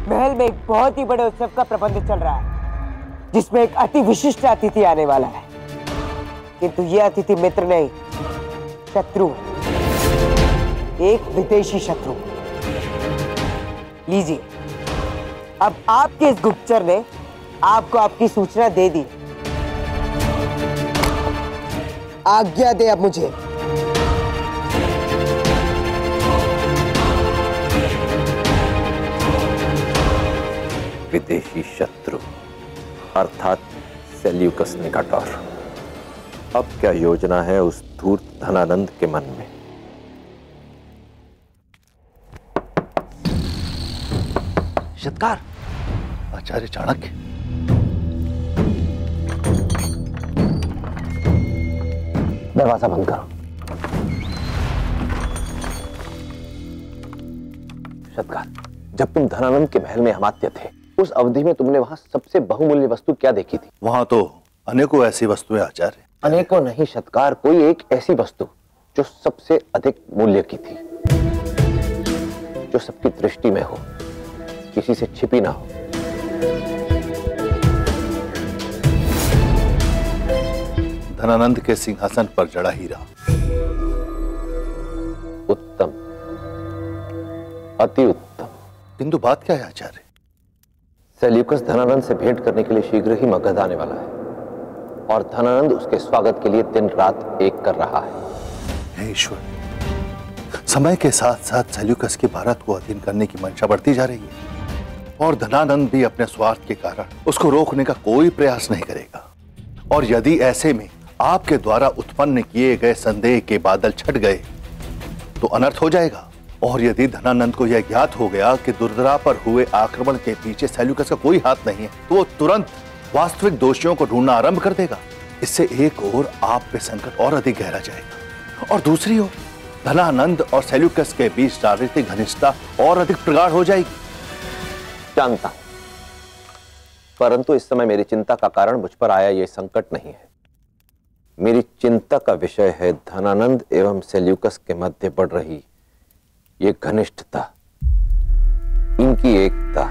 महल में एक बहुत ही बड़े उत्सव का प्रबंध चल रहा है, जिसमें एक अति विशिष्ट अतिथि आने वाला है। किंतु यह अतिथि मित्र नहीं, शत्रु, एक विदेशी शत्रु। लीजिए, अब आपके इस गुप्तचर ने आपको आपकी सूचना दे दी। आज्ञा दे अब मुझे। विदेशी शत्रु अर्थात सेल्यूकस निकाटोर। अब क्या योजना है उस धूर्त धनानंद के मन में? सत्कार आचार्य चाणक्य। दरवाजा बंद करो। सत्कार, जब तुम धनानंद के महल में अमात्य थे, उस अवधि में तुमने वहां सबसे बहुमूल्य वस्तु क्या देखी थी? वहां तो अनेकों ऐसी वस्तुएं आचार्य। अनेकों नहीं सत्कार, कोई एक ऐसी वस्तु जो सबसे अधिक मूल्य की थी, जो सबकी दृष्टि में हो, किसी से छिपी ना हो। धनानंद के सिंहासन पर जड़ा हीरा। उत्तम, अति उत्तम। किंतु बात क्या है आचार्य? सेल्यूकस धनानंद से भेंट करने के लिए शीघ्र ही मगध आने वाला है, और धनानंद उसके स्वागत के लिए दिन रात एक कर रहा है। हे ईश्वर, समय के साथ साथ सेल्यूकस की भारत को अधीन करने की मंशा बढ़ती जा रही है, और धनानंद भी अपने स्वार्थ के कारण उसको रोकने का कोई प्रयास नहीं करेगा। और यदि ऐसे में आपके द्वारा उत्पन्न किए गए संदेह के बादल छट गए तो अनर्थ हो जाएगा। और यदि धनानंद को यह ज्ञात हो गया कि दुर्धरा पर हुए आक्रमण के पीछे सेल्यूकस का कोई हाथ नहीं है, तो वो तुरंत वास्तविक दोषियों को ढूंढना आरंभ कर देगा। इससे एक ओर आप पे संकट और अधिक गहरा जाएगा, और दूसरी ओर धनानंद और सेल्यूकस के बीच शारीरिक घनिष्ठता और अधिक प्रगाढ़ हो जाएगी। जानता हूं, परंतु इस समय मेरी चिंता का कारण मुझ पर आया ये संकट नहीं है। मेरी चिंता का विषय है धनानंद एवं सेल्यूकस के मध्य बढ़ रही ये घनिष्ठता, इनकी एकता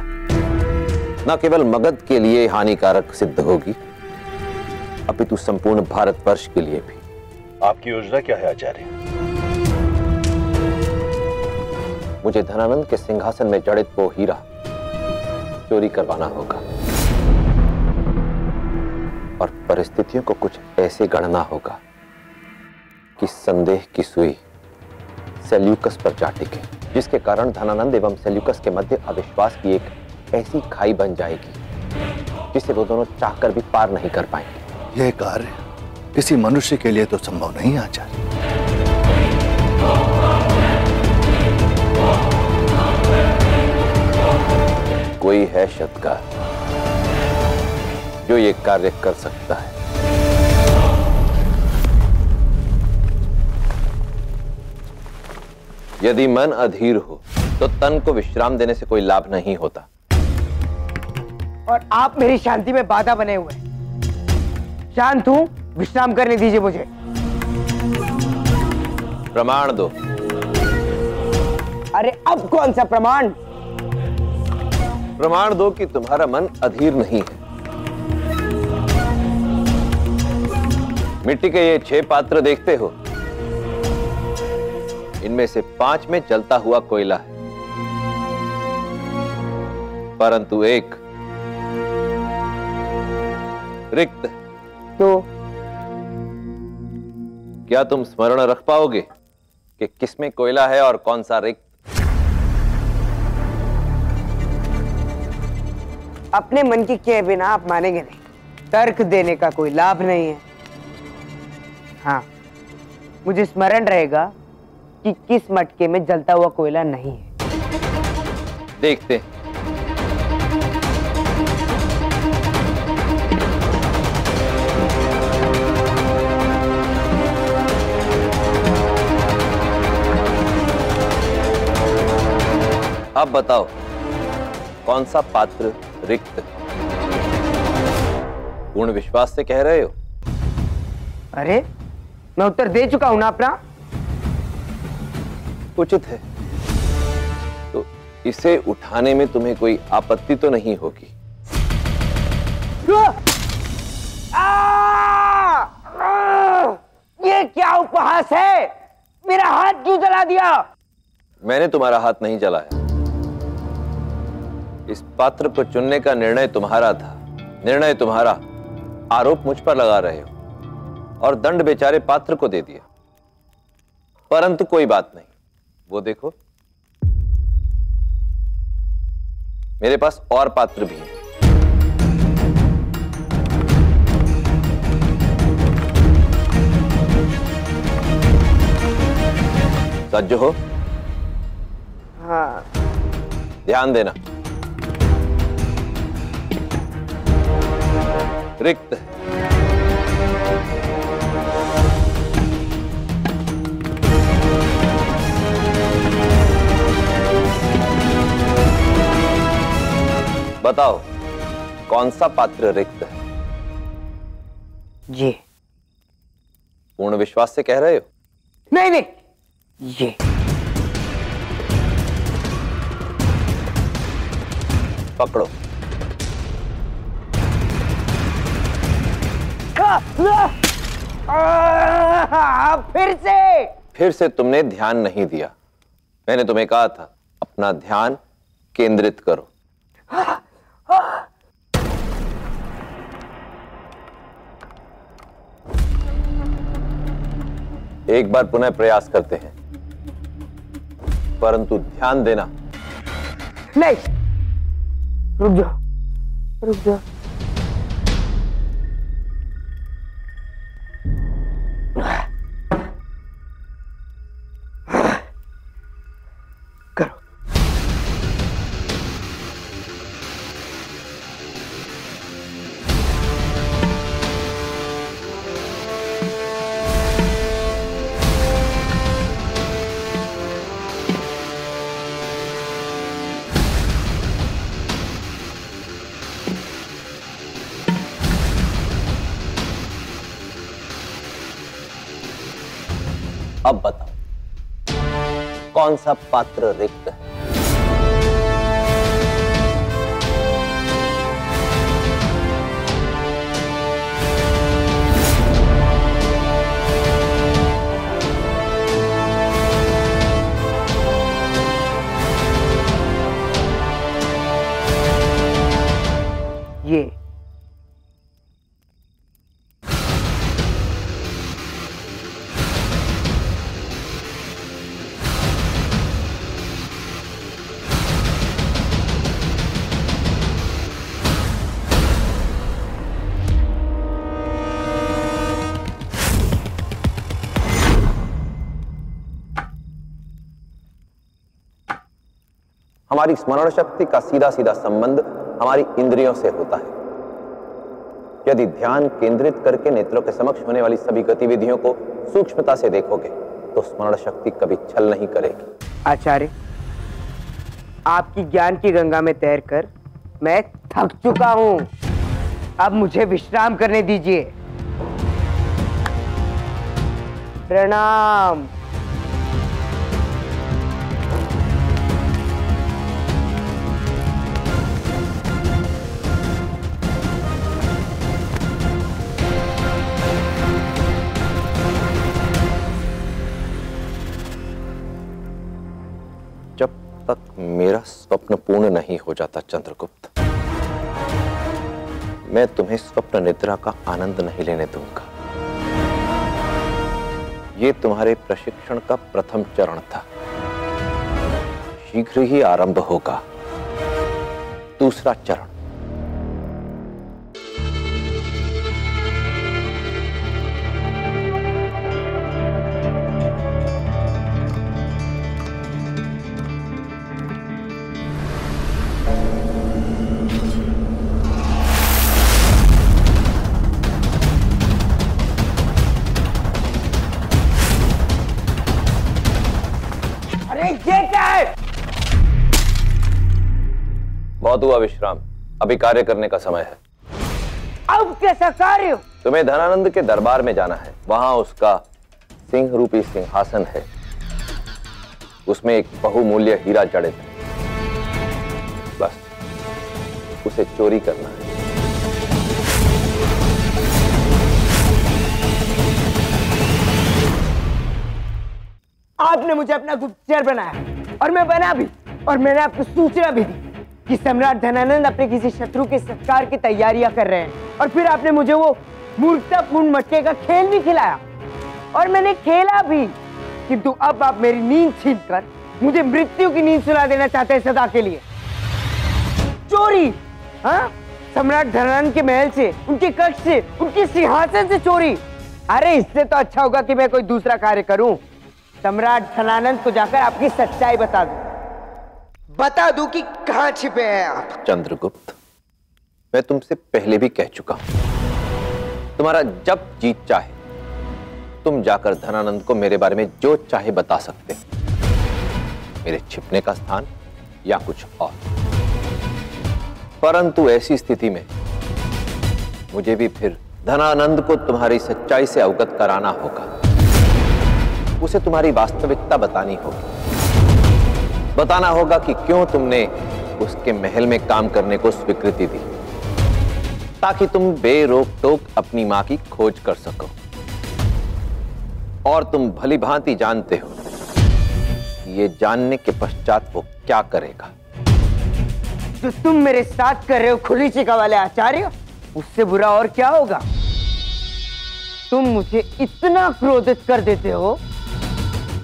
न केवल मगध के लिए हानिकारक सिद्ध होगी, अपितु संपूर्ण भारतवर्ष के लिए भी। आपकी योजना क्या है आचार्य? मुझे धनानंद के सिंहासन में जड़ित वो हीरा चोरी करवाना होगा, और परिस्थितियों को कुछ ऐसे गढ़ना होगा कि संदेह की सुई सेल्यूकस पर जा टिके, जिसके कारण धनानंद एवं सेल्यूकस के मध्य अविश्वास की एक ऐसी खाई बन जाएगी जिसे वो दोनों चाहकर भी पार नहीं कर पाएंगे। यह कार्य किसी मनुष्य के लिए तो संभव नहीं आचार्य। कोई है सत्कार जो ये कार्य कर सकता है। यदि मन अधीर हो तो तन को विश्राम देने से कोई लाभ नहीं होता। और आप मेरी शांति में बाधा बने हुए हैं। शांत हूं, विश्राम करने दीजिए मुझे। प्रमाण दो। अरे अब कौन सा प्रमाण? प्रमाण दो कि तुम्हारा मन अधीर नहीं है। मिट्टी के ये 6 पात्र देखते हो, इनमें से 5 में जलता हुआ कोयला है, परंतु एक रिक्त। तो क्या तुम स्मरण रख पाओगे कि किसमें कोयला है और कौन सा रिक्त? अपने मन की किए बिना आप मानेंगे नहीं। तर्क देने का कोई लाभ नहीं है। हाँ, मुझे स्मरण रहेगा कि किस मटके में जलता हुआ कोयला नहीं है। देखते। अब बताओ, कौन सा पात्र रिक्त? पूर्ण विश्वास से कह रहे हो? अरे, मैं उत्तर दे चुका हूं ना अपना। उचित है। तो इसे उठाने में तुम्हें कोई आपत्ति तो नहीं होगी? ये क्या उपहास है? मेरा हाथ क्यों जला दिया? मैंने तुम्हारा हाथ नहीं जलाया। इस पात्र को चुनने का निर्णय तुम्हारा था। निर्णय तुम्हारा, आरोप मुझ पर लगा रहे हो और दंड बेचारे पात्र को दे दिया। परंतु कोई बात नहीं, वो देखो मेरे पास और पात्र भी हैं। सज्ज हो? हाँ। ध्यान देना, रिक्त। बताओ कौन सा पात्र रिक्त है? ये। पूर्ण विश्वास से कह रहे हो? नहीं नहीं, ये। पकड़ो। फिर से तुमने ध्यान नहीं दिया। मैंने तुम्हें कहा था अपना ध्यान केंद्रित करो। एक बार पुनः प्रयास करते हैं, परंतु ध्यान देना। नहीं, रुक जाओ, रुक जाओ। करो। अब बताओ कौन सा पात्र रिक्त है? ये। हमारी स्मरण शक्ति का सीधा सीधा संबंध हमारी इंद्रियों से होता है। यदि ध्यान केंद्रित करके नेत्रों के समक्ष होने वाली सभी गतिविधियों को सूक्ष्मता से देखोगे तो स्मरण शक्ति कभी छल नहीं करेगी। आचार्य, आपकी ज्ञान की गंगा में तैरकर मैं थक चुका हूं। अब मुझे विश्राम करने दीजिए। प्रणाम। जब तक मेरा स्वप्न पूर्ण नहीं हो जाता चंद्रगुप्त, मैं तुम्हें स्वप्न निद्रा का आनंद नहीं लेने दूंगा। ये तुम्हारे प्रशिक्षण का प्रथम चरण था। शीघ्र ही आरंभ होगा दूसरा चरण। ये क्या है? बहुत हुआ विश्राम, अभी कार्य करने का समय है। अब कैसा कार्य? तुम्हें धनानंद के दरबार में जाना है। वहां उसका सिंह रूपी सिंहासन है, उसमें एक बहुमूल्य हीरा जड़ित है। उसे चोरी करना है। आपने मुझे अपना गुप्तचर बनाया और मैं बना भी, और मैंने आपको सूचना भी दी कि सम्राट धनानंद अपने किसी शत्रु के सत्कार की तैयारियां कर रहे हैं, और फिर आपने मुझे वो मूर्खतापूर्ण मटके का खेल भी खिलाया और मैंने खेला भी। किंतु अब आप मेरी नींद छीनकर मुझे मृत्यु की नींद सुला देना चाहते हैं सदा के लिए। चोरी, हाँ? सम्राट धनानंद के महल से, उनके कक्ष से, उनके सिंहासन से चोरी। अरे इससे तो अच्छा होगा कि मैं कोई दूसरा कार्य करूं, सम्राट धनानंद को जाकर आपकी सच्चाई बता दूं कि कहां छिपे हैं आप। चंद्रगुप्त, मैं तुमसे पहले भी कह चुका हूं, तुम्हारा जब जी चाहे तुम जाकर धनानंद को मेरे बारे में जो चाहे बता सकते, मेरे छिपने का स्थान या कुछ और। परंतु ऐसी स्थिति में मुझे भी फिर धनानंद को तुम्हारी सच्चाई से अवगत कराना होगा। उसे तुम्हारी वास्तविकता बतानी होगी, बताना होगा कि क्यों तुमने उसके महल में काम करने को स्वीकृति दी, ताकि तुम बेरोक टोक अपनी मां की खोज कर सको। और तुम भली भांति जानते हो ये जानने के पश्चात वो क्या करेगा। जो तुम मेरे साथ कर रहे हो खुली चिका वाले आचार्य, उससे बुरा और क्या होगा। तुम मुझे इतना क्रोधित कर देते हो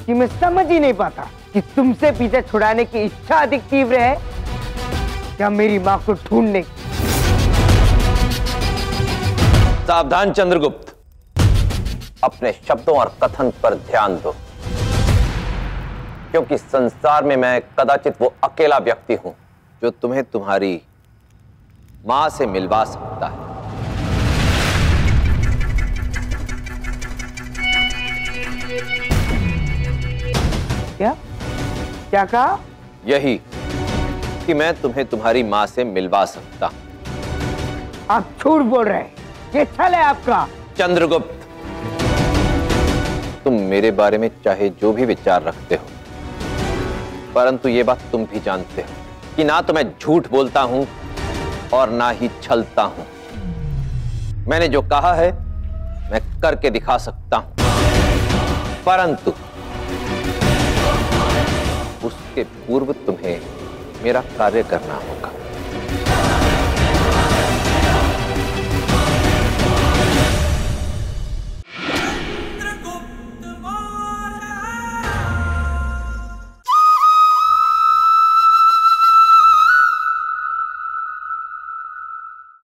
कि मैं समझ ही नहीं पाता कि तुमसे पीछे छुड़ाने की इच्छा अधिक तीव्र है या मेरी मां को ढूंढने की। सावधान चंद्रगुप्त, अपने शब्दों और कथन पर ध्यान दो, क्योंकि संसार में मैं कदाचित वो अकेला व्यक्ति हूं जो तुम्हें तुम्हारी मां से मिलवा सकता है। क्या क्या कहा? यही कि मैं तुम्हें तुम्हारी मां से मिलवा सकता हूं। आप झूठ बोल रहे हैं, ये छल है आपका। चंद्रगुप्त, तुम मेरे बारे में चाहे जो भी विचार रखते हो, परंतु ये बात तुम भी जानते हो कि ना तो मैं झूठ बोलता हूं और ना ही छलता हूं। मैंने जो कहा है मैं करके दिखा सकता हूं, परंतु उसके पूर्व तुम्हें मेरा कार्य करना होगा।